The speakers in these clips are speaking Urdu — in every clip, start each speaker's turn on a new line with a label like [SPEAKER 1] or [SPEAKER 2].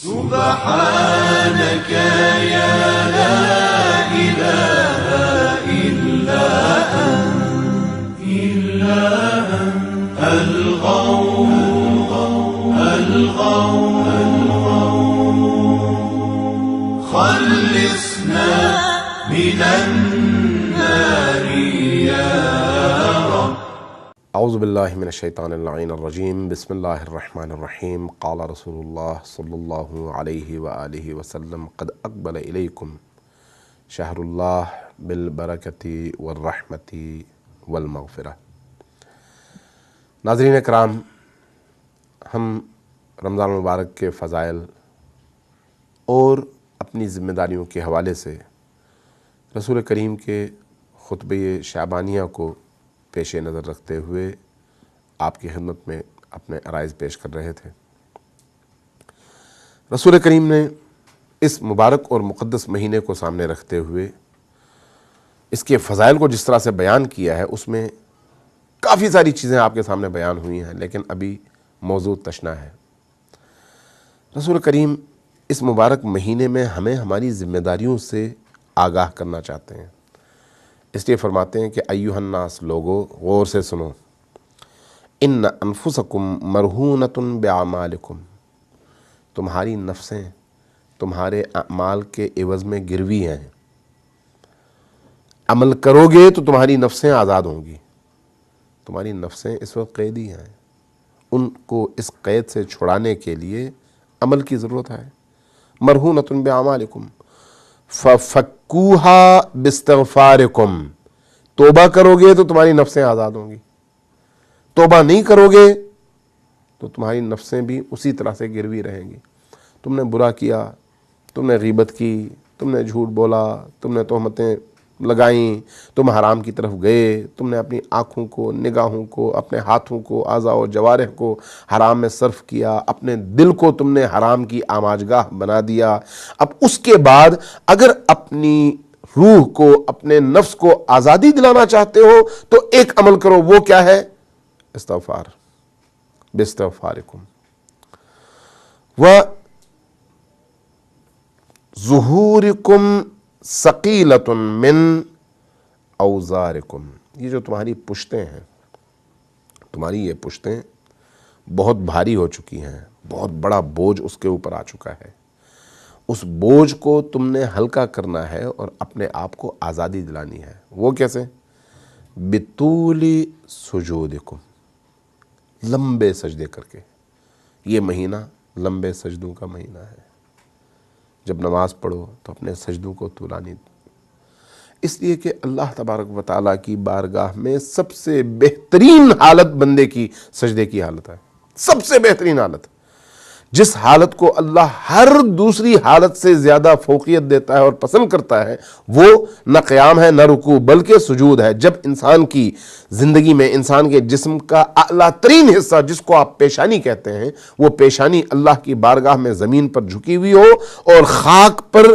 [SPEAKER 1] سبحانك يا لا إله إلا أنت الغوث خلصنا من النار يا رب.
[SPEAKER 2] اعوذ باللہ من الشیطان اللعین الرجیم. بسم اللہ الرحمن الرحیم. قال رسول اللہ صلی اللہ علیہ وآلہ وسلم قد اقبل الیکم شہر اللہ بالبرکۃ والرحمۃ والمغفرہ. ناظرین کرام، ہم رمضان المبارک کے فضائل اور اپنی ذمہ داریوں کے حوالے سے رسول کریم کے خطبہ شعبانیہ کو پیش نظر رکھتے ہوئے آپ کی خدمت میں اپنے عرائض پیش کر رہے تھے. رسول کریم نے اس مبارک اور مقدس مہینے کو سامنے رکھتے ہوئے اس کے فضائل کو جس طرح سے بیان کیا ہے، اس میں کافی ساری چیزیں آپ کے سامنے بیان ہوئی ہیں، لیکن ابھی موضوع تشنا ہے. رسول کریم اس مبارک مہینے میں ہمیں ہماری ذمہ داریوں سے آگاہ کرنا چاہتے ہیں. اس لیے فرماتے ہیں کہ ایھا الناس، لوگو غور سے سنو، ان انفسکم مرہونۃ باعمالکم، تمہاری نفسیں تمہارے اعمال کے عوض میں گروی ہیں. عمل کرو گے تو تمہاری نفسیں آزاد ہوں گی. تمہاری نفسیں اس وقت قیدی ہیں، ان کو اس قید سے چھڑانے کے لیے عمل کی ضرورت ہے. مرہونۃ باعمالکم ففکوہا باستغفارکم، توبہ کرو گے تو تمہاری نفسیں آزاد ہوں گی. توبہ نہیں کرو گے تو تمہاری نفسیں بھی اسی طرح سے گروی رہیں گی. تم نے برا کیا، تم نے غیبت کی، تم نے جھوٹ بولا، تم نے تہمتیں لگائیں، تم حرام کی طرف گئے، تم نے اپنی آنکھوں کو، نگاہوں کو، اپنے ہاتھوں کو، اعضاء و جوارح کو حرام میں صرف کیا، اپنے دل کو تم نے حرام کی آماجگاہ بنا دیا. اب اس کے بعد اگر اپنی روح کو، اپنے نفس کو آزادی دلانا چاہتے ہو تو ایک عمل کرو. وہ کیا ہے؟ استغفار. باستغفارکم ظہورکم ثقیلۃ من اوزارکم. یہ جو تمہاری پشتیں ہیں، تمہاری یہ پشتیں بہت بھاری ہو چکی ہیں، بہت بڑا بوجھ اس کے اوپر آ چکا ہے. اس بوجھ کو تم نے ہلکا کرنا ہے اور اپنے آپ کو آزادی دلانی ہے. وہ کیسے؟ بطول سجودکم، لمبے سجدے کر کے. یہ مہینہ لمبے سجدوں کا مہینہ ہے. جب نماز پڑھو تو اپنے سجدوں کو طولانی، اس لیے کہ اللہ تبارک و تعالیٰ کی بارگاہ میں سب سے بہترین حالت بندے کی سجدے کی حالت ہے. سب سے بہترین حالت، جس حالت کو اللہ ہر دوسری حالت سے زیادہ فوقیت دیتا ہے اور پسند کرتا ہے، وہ نہ قیام ہے نہ رکوع بلکہ سجود ہے. جب انسان کی زندگی میں انسان کے جسم کا اعلیٰ ترین حصہ، جس کو آپ پیشانی کہتے ہیں، وہ پیشانی اللہ کی بارگاہ میں زمین پر جھکی ہوئی ہو اور خاک پر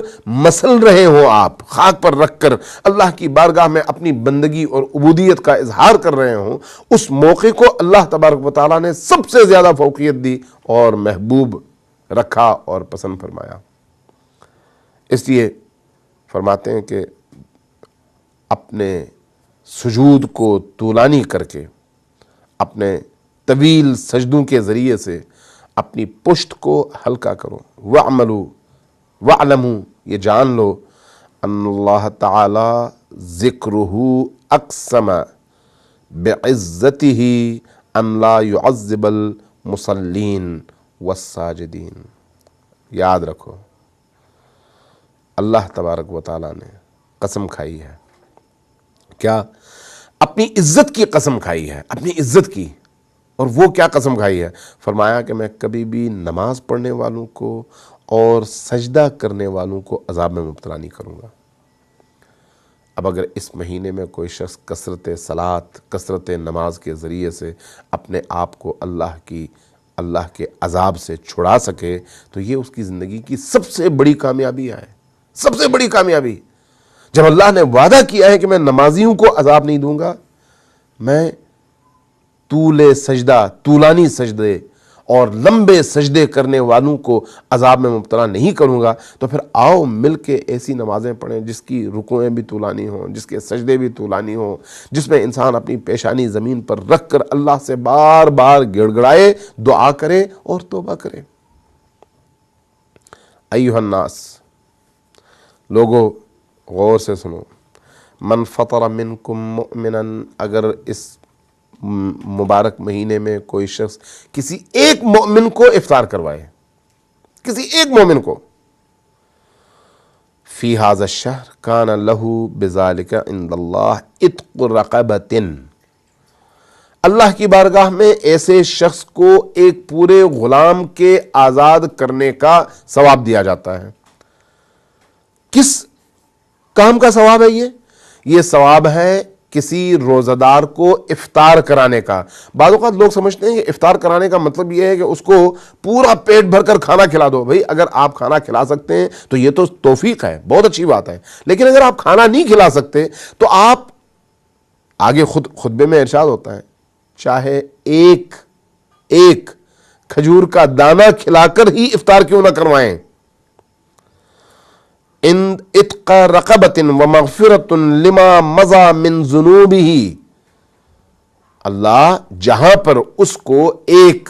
[SPEAKER 2] مسل رہے ہوں، آپ خاک پر رکھ کر اللہ کی بارگاہ میں اپنی بندگی اور عبودیت کا اظہار کر رہے ہوں، اس موقع کو اللہ تبارک و تعالیٰ نے سب سے زیادہ فوقیت دی اور محبوب رکھا اور پسند فرمایا. اس لیے فرماتے ہیں کہ اپنے سجود کو طولانی کر کے، اپنے طویل سجدوں کے ذریعے سے اپنی پشت کو ہلکا کرو. وَعْمَلُوا وَعْلَمُوا، یہ جان لو، ان اللہ تعالی ذکرہ اقسم بعزتہ ان لا يعذب المصلین والساجدین. یاد رکھو، اللہ تبارک و تعالیٰ نے قسم کھائی ہے. کیا؟ اپنی عزت کی قسم کھائی ہے، اپنی عزت کی. اور وہ کیا قسم کھائی ہے؟ فرمایا کہ میں کبھی بھی نماز پڑھنے والوں کو اور سجدہ کرنے والوں کو عذاب میں مبتلا نہیں کروں گا. اب اگر اس مہینے میں کوئی شخص کثرت صلاۃ، کثرت نماز کے ذریعے سے اپنے آپ کو اللہ کے عذاب سے چھڑا سکے تو یہ اس کی زندگی کی سب سے بڑی کامیابی ہے. سب سے بڑی کامیابی. جب اللہ نے وعدہ کیا ہے کہ میں نمازیوں کو عذاب نہیں دوں گا، میں طول سجدہ، طولانی سجدے اور لمبے سجدے کرنے والوں کو عذاب میں مبتلا نہیں کروں گا، تو پھر آؤ مل کے ایسی نمازیں پڑھیں جس کی رکوعیں بھی طولانی ہوں، جس کے سجدے بھی طولانی ہوں، جس میں انسان اپنی پیشانی زمین پر رکھ کر اللہ سے بار بار گڑ گڑائے، دعا کرے اور توبہ کرے۔ ایھا الناس، لوگو غور سے سنو، من فطر منکم مؤمنا، اگر اس مبارک مہینے میں کوئی شخص کسی ایک مومن کو افطار کروائے، کسی ایک مومن کو، فی ھذا الشہر کان لہ بذالک عند اللہ عتق رقبۃ، اللہ کی بارگاہ میں ایسے شخص کو ایک پورے غلام کے آزاد کرنے کا ثواب دیا جاتا ہے۔ کس کام کا ثواب ہے یہ ثواب ہے کسی روزہ دار کو افطار کرانے کا۔ بعض اوقات لوگ سمجھتے ہیں کہ افطار کرانے کا مطلب یہ ہے کہ اس کو پورا پیٹ بھر کر کھانا کھلا دو۔ بھئی اگر آپ کھانا کھلا سکتے ہیں تو یہ تو توفیق ہے، بہت اچھی بات ہے، لیکن اگر آپ کھانا نہیں کھلا سکتے تو آپ آگے خطبے میں ارشاد ہوتا ہے، چاہے ایک کھجور کا دانہ کھلا کر ہی افطار کیوں نہ کروائیں۔ ان عتق رقبۃ ومغفرۃ لما مضى من ذنوبہ، اللہ جہاں پر اس کو ایک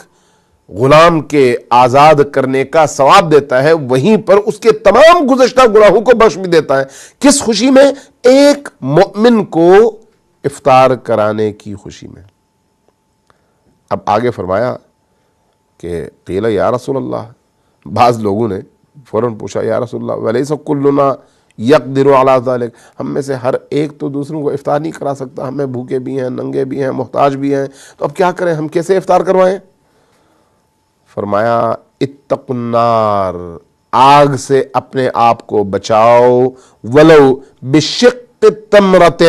[SPEAKER 2] غلام کے آزاد کرنے کا ثواب دیتا ہے، وہیں پر اس کے تمام گزشتہ گناہوں کو بخش بھی دیتا ہے۔ کس خوشی میں؟ ایک مومن کو افطار کرانے کی خوشی میں۔ اب آگے فرمایا کہ قیل یا رسول اللہ، بعض لوگوں نے فوراً پوچھا، یا رسول اللہ ولیس کلنا یقدر علی ذلک، ہم میں سے ہر ایک تو دوسروں کو افطار نہیں کرا سکتا، ہمیں بھوکے بھی ہیں، ننگے بھی ہیں، محتاج بھی ہیں، تو اب کیا کریں، ہم کیسے افطار کروائیں؟ فرمایا اتقوا النار، آگ سے اپنے آپ کو بچاؤ، ولو بشق تمرۃ،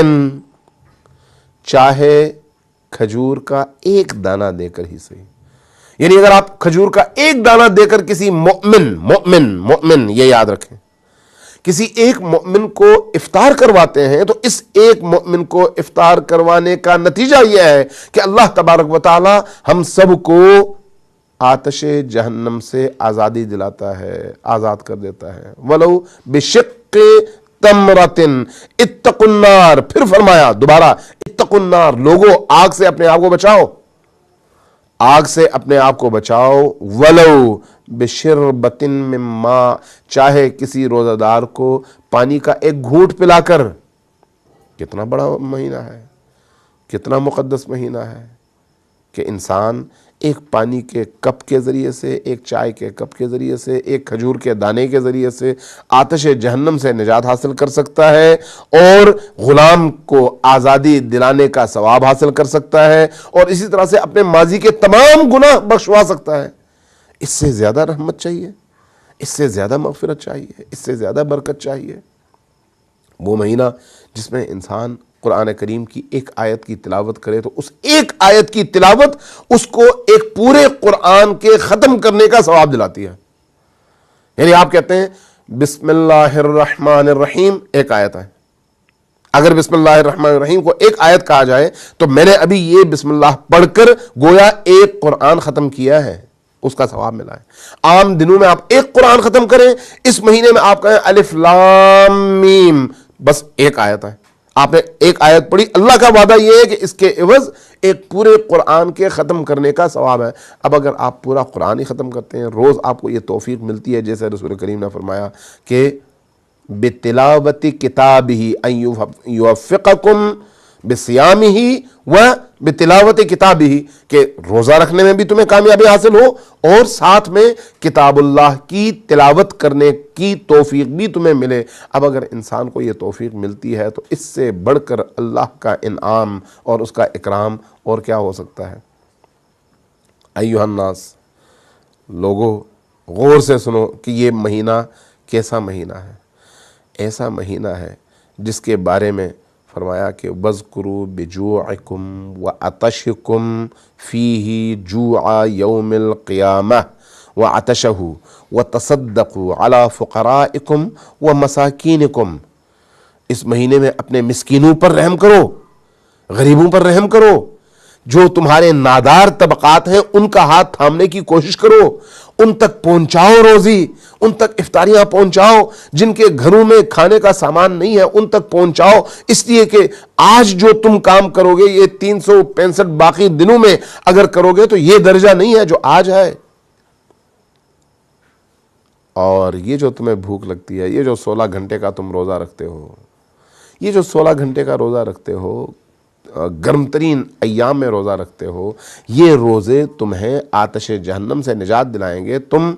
[SPEAKER 2] چاہے کھجور کا ایک دانہ دے کر ہی صحیح۔ یعنی اگر آپ کھجور کا ایک دانہ دے کر کسی مومن یہ یاد رکھیں، کسی ایک مومن کو افطار کرواتے ہیں تو اس ایک مومن کو افطار کروانے کا نتیجہ یہ ہے کہ اللہ تبارک و تعالی ہم سب کو آتش جہنم سے آزادی دلاتا ہے، آزاد کر دیتا ہے۔ ولو بشق تمرۃ اتقوا النار، پھر فرمایا دوبارہ اتقوا النار، لوگوں آگ سے اپنے آپ کو بچاؤ، آگ سے اپنے آپ کو بچاؤ، ولو بشربۃ من ماء، چاہے کسی روزہ دار کو پانی کا ایک گھونٹ پلا کر۔ کتنا بڑا مہینہ ہے، کتنا مقدس مہینہ ہے کہ انسان ایک پانی کے کپ کے ذریعے سے، ایک چائے کے کپ کے ذریعے سے، ایک کھجور کے دانے کے ذریعے سے آتش جہنم سے نجات حاصل کر سکتا ہے اور غلام کو آزادی دلانے کا ثواب حاصل کر سکتا ہے، اور اسی طرح سے اپنے ماضی کے تمام گناہ بخشوا سکتا ہے۔ اس سے زیادہ رحمت چاہیے، اس سے زیادہ مغفرت چاہیے، اس سے زیادہ برکت چاہیے؟ وہ مہینہ جس میں انسان قرآن کریم کی ایک آیت کی تلاوت کرے تو اس ایک آیت کی تلاوت اس کو ایک پورے قرآن کے ختم کرنے کا ثواب دلاتی ہے۔ یعنی آپ کہتے ہیں بسم اللہ الرحمن الرحیم، ایک آیت ہے، اگر بسم اللہ الرحمن الرحیم کو ایک آیت کہا جائے تو میں نے ابھی یہ بسم اللہ پڑھ کر گویا ایک قرآن ختم کیا ہے، اس کا ثواب ملا ہے۔ عام دنوں میں آپ ایک قرآن ختم کریں، اس مہینے میں آپ کہیں الف لام میم، بس ایک آیت ہے، آپ نے ایک آیت پڑھی، اللہ کا وعدہ یہ ہے کہ اس کے عوض ایک پورے قرآن کے ختم کرنے کا ثواب ہے۔ اب اگر آپ پورا قرآن ہی ختم کرتے ہیں، روز آپ کو یہ توفیق ملتی ہے، جیسے رسول کریم نے فرمایا کہ بتلاوت کتابہ ان یوفقکم بصیامہ و بتلاوت کتابہ، کہ روزہ رکھنے میں بھی تمہیں کامیابی حاصل ہو اور ساتھ میں کتاب اللہ کی تلاوت کرنے کی توفیق بھی تمہیں ملے۔ اب اگر انسان کو یہ توفیق ملتی ہے تو اس سے بڑھ کر اللہ کا انعام اور اس کا اکرام اور کیا ہو سکتا ہے؟ ایھا الناس، لوگوں غور سے سنو کہ یہ مہینہ کیسا مہینہ ہے۔ ایسا مہینہ ہے جس کے بارے میں فرمایا کہ وَاذْكُرُوا بِجُوعِكُمْ وَعَطَشِكُمْ فِيهِ جُوعَ يَوْمِ الْقِيَامَةِ وَعَطَشَهُ وَتَصَدَّقُوا عَلَى فُقَرَائِكُمْ وَمَسَاكِينِكُمْ، اس مہینے میں اپنے مسکینوں پر رحم کرو، غریبوں پر رحم کرو، جو تمہارے نادار طبقات ہیں ان کا ہاتھ تھامنے کی کوشش کرو، ان تک پہنچاؤ روزی، ان تک افطاریاں پہنچاؤ، جن کے گھروں میں کھانے کا سامان نہیں ہے ان تک پہنچاؤ، اس لیے کہ آج جو تم کام کرو گے یہ 365 باقی دنوں میں اگر کرو گے تو یہ درجہ نہیں ہے جو آج ہے۔ اور یہ جو تمہیں بھوک لگتی ہے، یہ جو 16 گھنٹے کا تم روزہ رکھتے ہو، یہ جو 16 گھنٹے کا روزہ رکھتے ہو، گرم ترین ایام میں روزہ رکھتے ہو، یہ روزے تمہیں آتش جہنم سے نجات دلائیں گے۔ تم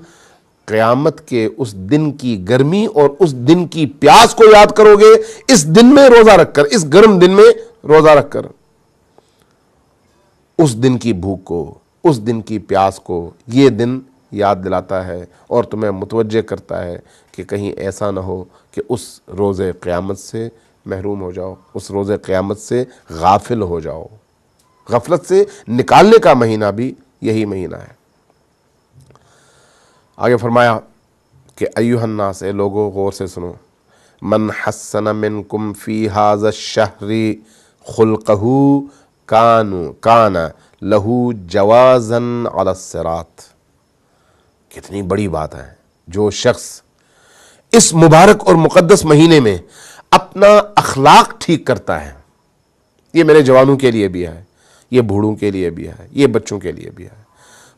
[SPEAKER 2] قیامت کے اس دن کی گرمی اور اس دن کی پیاس کو یاد کرو گے، اس دن میں روزہ رکھ کر، اس گرم دن میں روزہ رکھ کر، اس دن کی بھوک کو، اس دن کی پیاس کو یہ دن یاد دلاتا ہے اور تمہیں متوجہ کرتا ہے کہ کہیں ایسا نہ ہو کہ اس روز قیامت سے محروم ہو جاؤ، اس روز قیامت سے غافل ہو جاؤ۔ غفلت سے نکالنے کا مہینہ بھی یہی مہینہ ہے۔ آگے فرمایا کہ ایھا الناس، اے لوگو غور سے سنو، من حسن منکم فی ھذا الشہر خلقہ کان لہ جوازا علی الصراط۔ کتنی بڑی بات ہے، جو شخص اس مبارک اور مقدس مہینے میں اپنا اخلاق ٹھیک کرتا ہے، یہ میرے جوانوں کے لیے بھی ہے، یہ بوڑھوں کے لیے بھی ہے، یہ بچوں کے لیے بھی ہے۔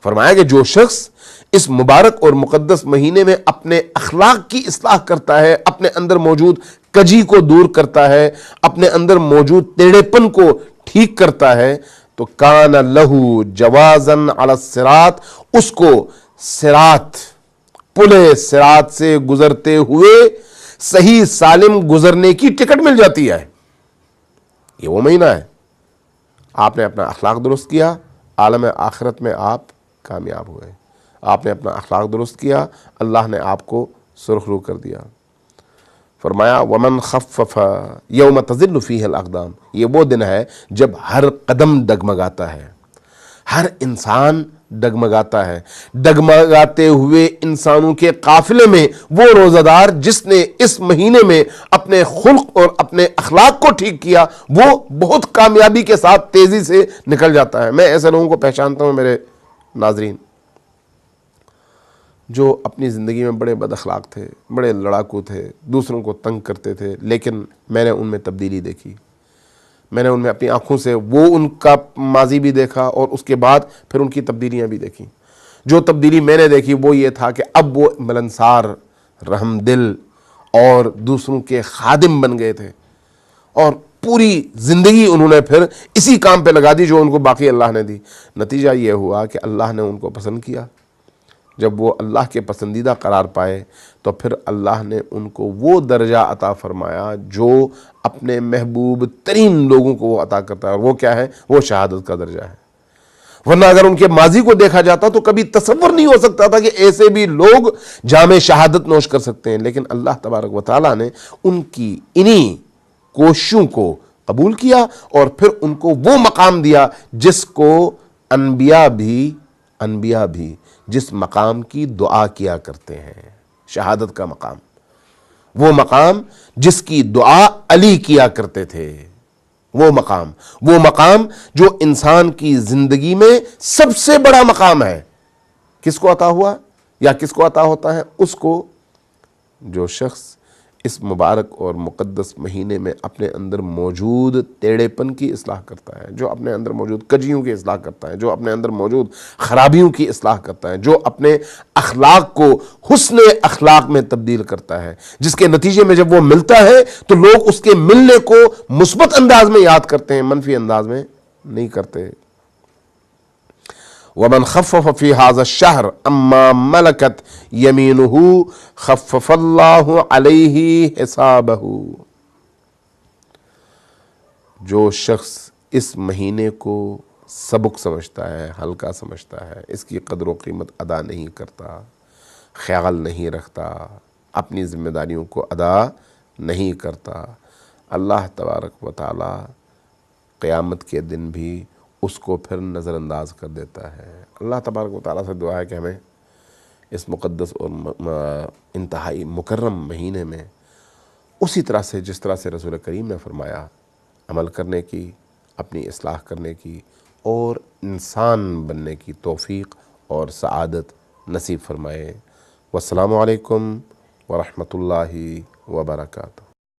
[SPEAKER 2] فرمایا کہ جو شخص اس مبارک اور مقدس مہینے میں اپنے اخلاق کی اصلاح کرتا ہے، اپنے اندر موجود کجی کو دور کرتا ہے، اپنے اندر موجود ٹیڑھے پن کو ٹھیک کرتا ہے، تو کان لہ جوازا علی الصراط، اس کو صراط، پلے صراط سے گزرتے ہوئے صحیح سالم گزرنے کی ٹکٹ مل جاتی ہے۔ یہ وہ مہینہ ہے، آپ نے اپنا اخلاق درست کیا، عالم آخرت میں آپ کامیاب ہوئے۔ آپ نے اپنا اخلاق درست کیا، اللہ نے آپ کو سرخ رو کر دیا۔ فرمایا ومن خفف یوم تزل فیہ الاقدام، یہ وہ دن ہے جب ہر قدم ڈگمگاتا ہے، ہر انسان ڈگمگاتا ہے۔ ڈگمگاتے ہوئے انسانوں کے قافلے میں وہ روزہ دار جس نے اس مہینے میں اپنے خلق اور اپنے اخلاق کو ٹھیک کیا، وہ بہت کامیابی کے ساتھ تیزی سے نکل جاتا ہے۔ میں ایسے لوگوں کو پہچانتا ہوں میرے ناظرین، جو اپنی زندگی میں بڑے بد اخلاق تھے، بڑے لڑاکو تھے، دوسروں کو تنگ کرتے تھے، لیکن میں نے ان میں تبدیلی دیکھی، میں نے ان میں اپنی آنکھوں سے وہ ان کا ماضی بھی دیکھا اور اس کے بعد پھر ان کی تبدیلیاں بھی دیکھی۔ جو تبدیلی میں نے دیکھی وہ یہ تھا کہ اب وہ ملنسار، رحم دل اور دوسروں کے خادم بن گئے تھے، اور پوری زندگی انہوں نے پھر اسی کام پہ لگا دی جو ان کو باقی اللہ نے دی۔ نتیجہ یہ ہوا کہ اللہ نے ان کو پسند کیا۔ جب وہ اللہ کے پسندیدہ قرار پائے تو پھر اللہ نے ان کو وہ درجہ عطا فرمایا جو اپنے محبوب ترین لوگوں کو وہ عطا کرتا ہے، اور وہ کیا ہے؟ وہ شہادت کا درجہ ہے۔ ورنہ اگر ان کے ماضی کو دیکھا جاتا تو کبھی تصور نہیں ہو سکتا تھا کہ ایسے بھی لوگ جام شہادت نوش کر سکتے ہیں، لیکن اللہ تبارک و تعالیٰ نے ان کی انہی کوششوں کو قبول کیا اور پھر ان کو وہ مقام دیا جس کو انبیاء بھی جس مقام کی دعا کیا کرتے ہیں، شہادت کا مقام، وہ مقام جس کی دعا علی کیا کرتے تھے، وہ مقام جو انسان کی زندگی میں سب سے بڑا مقام ہے۔ کس کو عطا ہوا یا کس کو عطا ہوتا ہے؟ اس کو جو شخص اس مبارک اور مقدس مہینے میں اپنے اندر موجود ٹیڑھے پن کی اصلاح کرتا ہے، جو اپنے اندر موجود کجیوں کی اصلاح کرتا ہے، جو اپنے اندر موجود خرابیوں کی اصلاح کرتا ہے، جو اپنے اخلاق کو حسن اخلاق میں تبدیل کرتا ہے، جس کے نتیجے میں جب وہ ملتا ہے تو لوگ اس کے ملنے کو مثبت انداز میں یاد کرتے ہیں، منفی انداز میں نہیں کرتے۔ ومن خفف فی ھذا الشہر اما ملکت یمینہ خفف اللہ علیہ حسابہ، جو شخص اس مہینے کو سبک سمجھتا ہے، ہلکا سمجھتا ہے، اس کی قدر و قیمت ادا نہیں کرتا، خیال نہیں رکھتا، اپنی ذمہ داریوں کو ادا نہیں کرتا، اللہ تبارک و تعالی قیامت کے دن بھی اس کو پھر نظر انداز کر دیتا ہے۔ اللہ تبارک و تعالیٰ سے دعا ہے کہ ہمیں اس مقدس اور انتہائی مکرم مہینے میں اسی طرح سے جس طرح سے رسول کریم نے فرمایا عمل کرنے کی، اپنی اصلاح کرنے کی، اور انسان بننے کی توفیق اور سعادت نصیب فرمائے۔ والسلام علیکم ورحمۃ اللہ وبرکاتہ۔